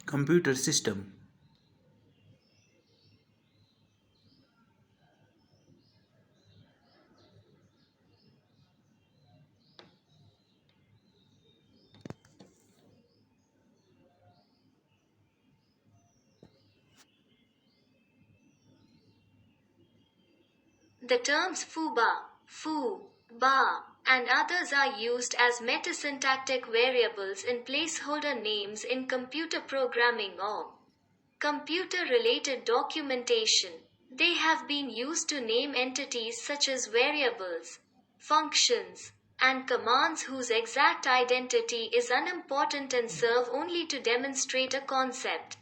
Computer system. The terms fooba, foo, ba, and others are used as metasyntactic variables in placeholder names in computer programming or computer-related documentation. They have been used to name entities such as variables, functions, and commands whose exact identity is unimportant and serve only to demonstrate a concept.